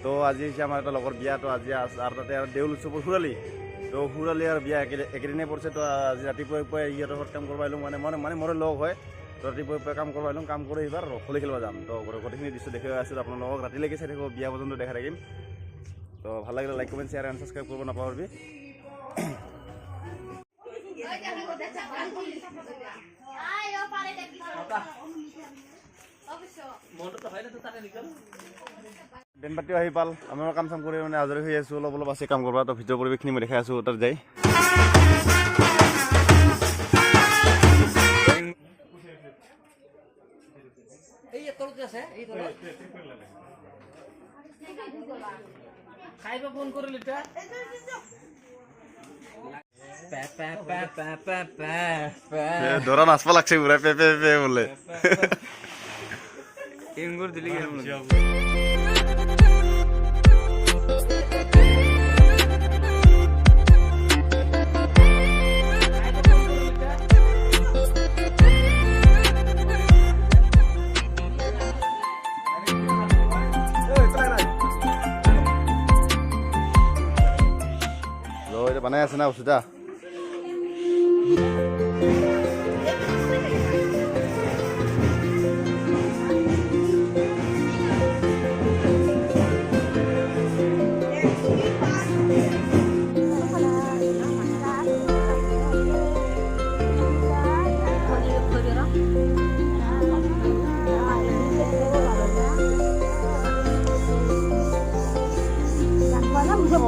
তো আজি আমাৰ এটা লগৰ বিয়া তো আজি আৰু তাতে আৰু দেউল উৎসৱৰ সুৰালি তো সুৰালি আৰু বিয়া একেদিনে পৰিছে তো আজি ৰাতিপুৱাই ইহঁতৰ ঘৰত কাম কৰিব আহিলোঁ মানে মোৰ লগ হয় তো ৰাতিপুৱাই কাম কৰিব আহিলোঁ কাম কৰি এইবাৰ হোলী খেলিব যাম তো গোটেইখিনি দৃশ্য দেখুৱাই আছোঁ আপোনালোকক ৰাতিলৈকে চাই থাকিব বিয়া পৰ্যন্ত দেখাই থাকিম তো ভাল লাগিলে like comment share and subscribe কৰিব নাপাহৰিবি বেনবাতিও আহি পাল আমি কাম চাম কৰি মানে আজৰি হৈ আছোঁ অলপ আছে কাম কৰিব তো ভিতৰৰ পৰিৱেশখিনি মই দেখাই আছোঁ তাত যাই ধৰা নাচবা লাগছে পুৰা পে পে পে বোলে ইংগুৰ দিলি বনাই আছে না ওষুধা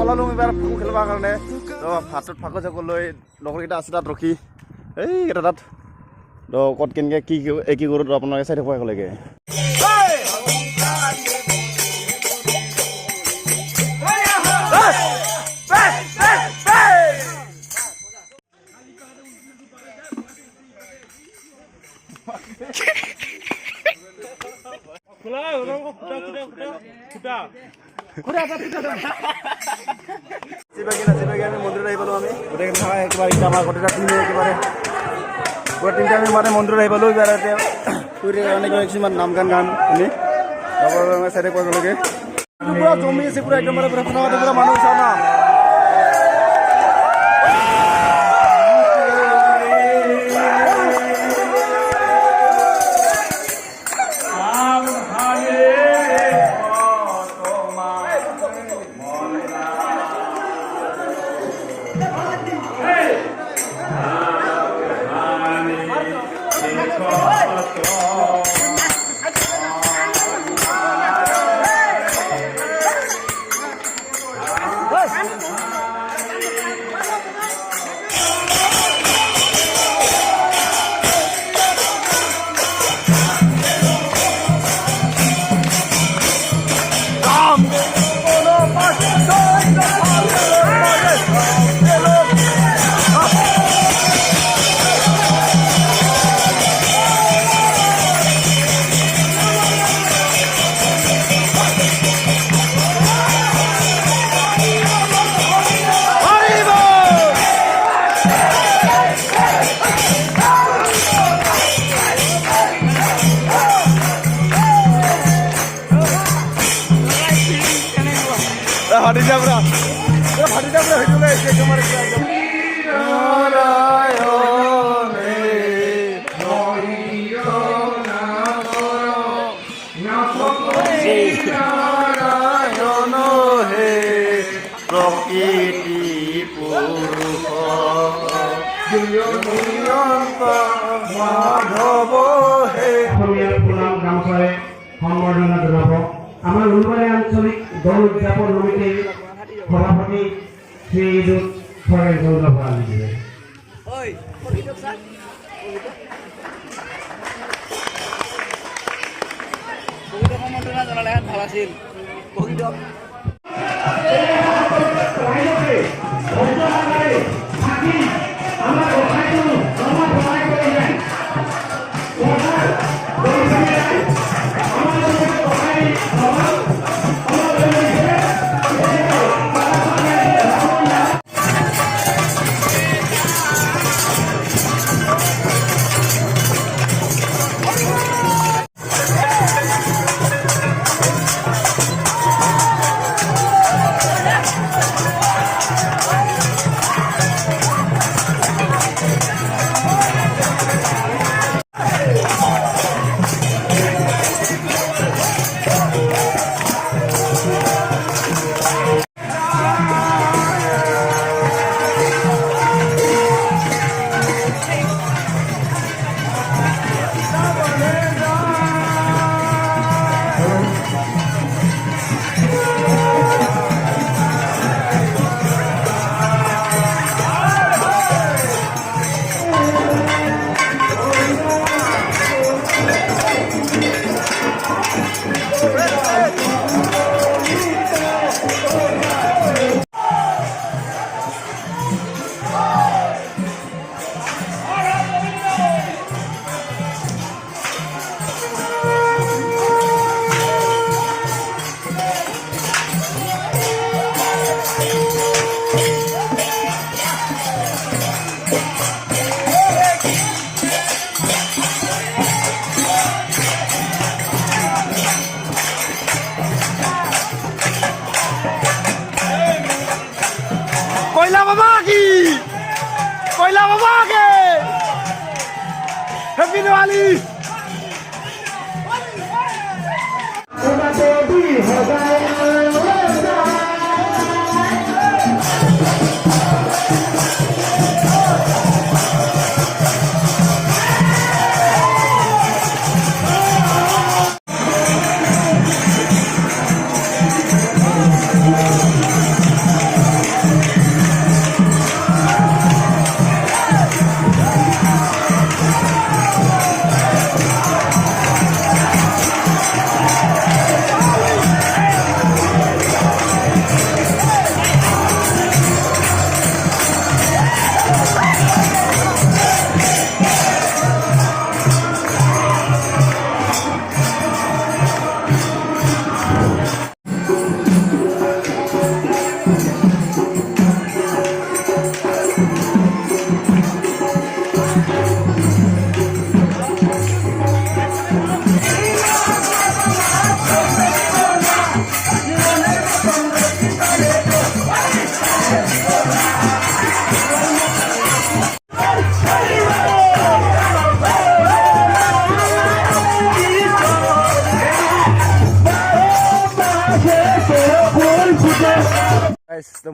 ওলালোঁ এইবাৰ ফুল খেলিবৰ কাৰণে তো ভাতত ফাকো চাকো লৈ লগৰকেইটা আছে তাত ৰখি এইকেইটা তাত তো ক'ত কেনেকৈ কি কৰোঁ তো আপোনালোকে চাই থাকিব একেলগে আমি মন্দিৰত আহি পালোঁ আমি গোটেইখিনি একেবাৰে আমাৰ গোটেইটা টিমে একেবাৰে পুৰা তিনিটা আমি মানে মন্দিৰত আহি পালোঁ কিছুমান নাম গান আমি চাইডে কৰিবলৈকে পুৰা জমি আছে পুৰা একদম পুৰা কথা পাতি পুৰা মানুহ চাওঁ না ফাটি যাব প্ৰকৃতি পুৰুষ মাধব হে গামোচাৰে সম্বৰ্ধনা জনাব আমাৰ উলুবাৰী আঞ্চলিক দল উদযাপন সমিতিৰ সভাপতি শ্ৰী চন্দ্ৰ ভৰালী সম্বৰ্ধনা জনালে ভাল আছিল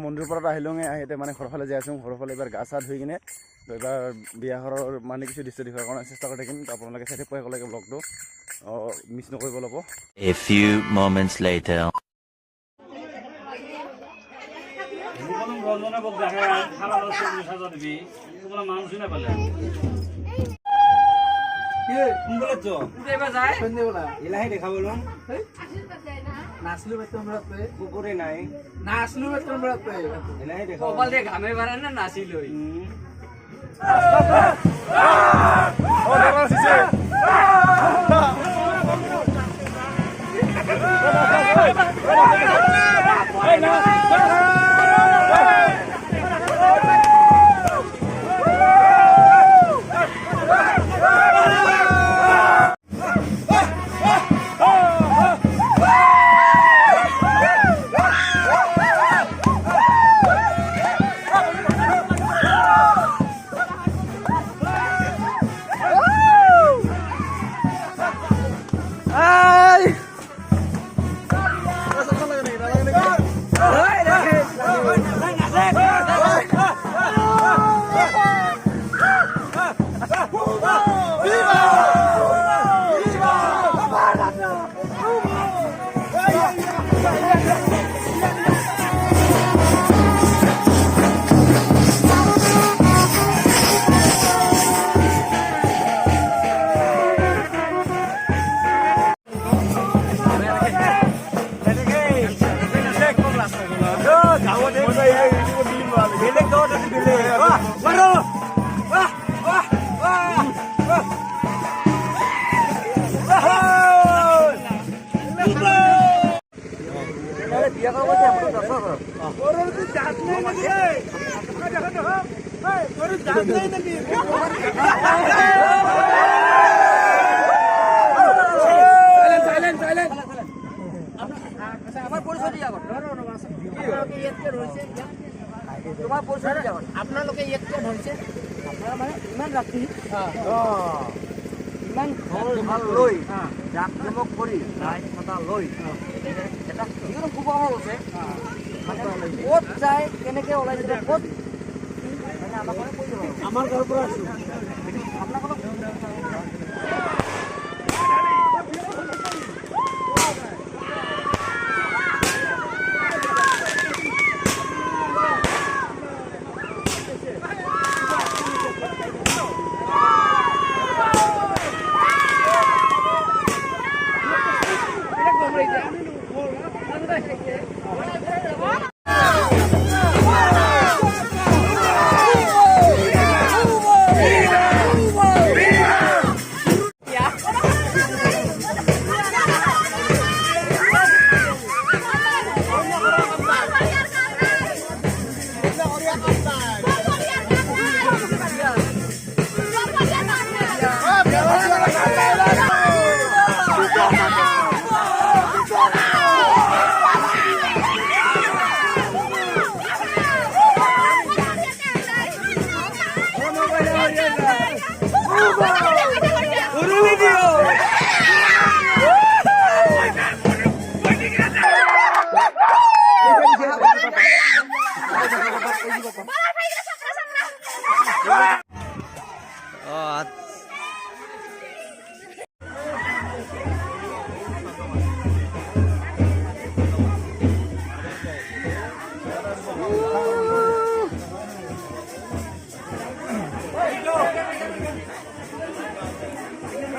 মন্দিৰৰ পৰা আহিলোঙে আহিতে মানে ঘৰফালে যাই আছোঁ ঘৰফালে এবাৰ গা চা ধুই কিনে এবাৰ বিয়া ঘৰৰ মানে কিছু দৃশ্য দেখুৱাৰ কাৰণে চেষ্টা কৰি থাকিম আপোনালোকে চাই থাকিব একেলগে ব্লগটো মিছ নকৰিব ল'ব। A few moments later. নাচলো বেতন বড়াতে কুকুরে নাই নাচলো বেতন বড়াতে এলাই দেখো কপাল দে ঘামে বারা না নাচিলই ও দাদা সিসে আপোনালোকে ইয়াত ধৰিছে আপোনাৰ মানে ইমান ৰাতি ইমান ভাল লৈ জাকজমক কৰি লাইট ফটা লৈ এটা যিকোনো কুপনৰ আছে মানে ক'ত যায় কেনেকৈ ওলাই যায় ক'ত মানে আমাক কৈ দিব আমাৰ ঘৰৰ পৰা আছোঁ আপোনালোকক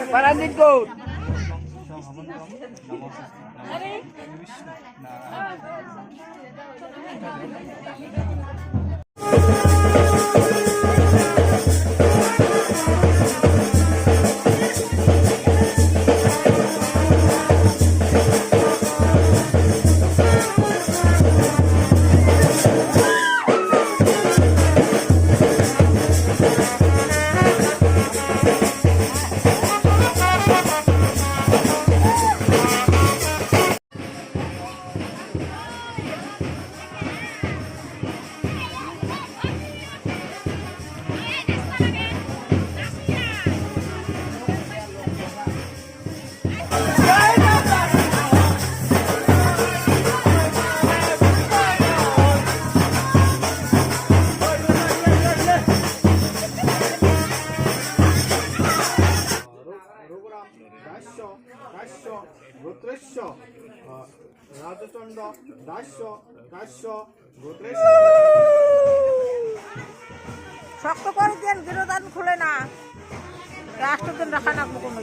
Paranin ko. দাস্য কাশ্য গোত্রেশ্য রাজচন্দ্র দাস্য কাশ্য গোত্রেশ্য শক্ত করে দেন বিরোধান খুলে না রাষ্ট্রদিন রাখা না কোনো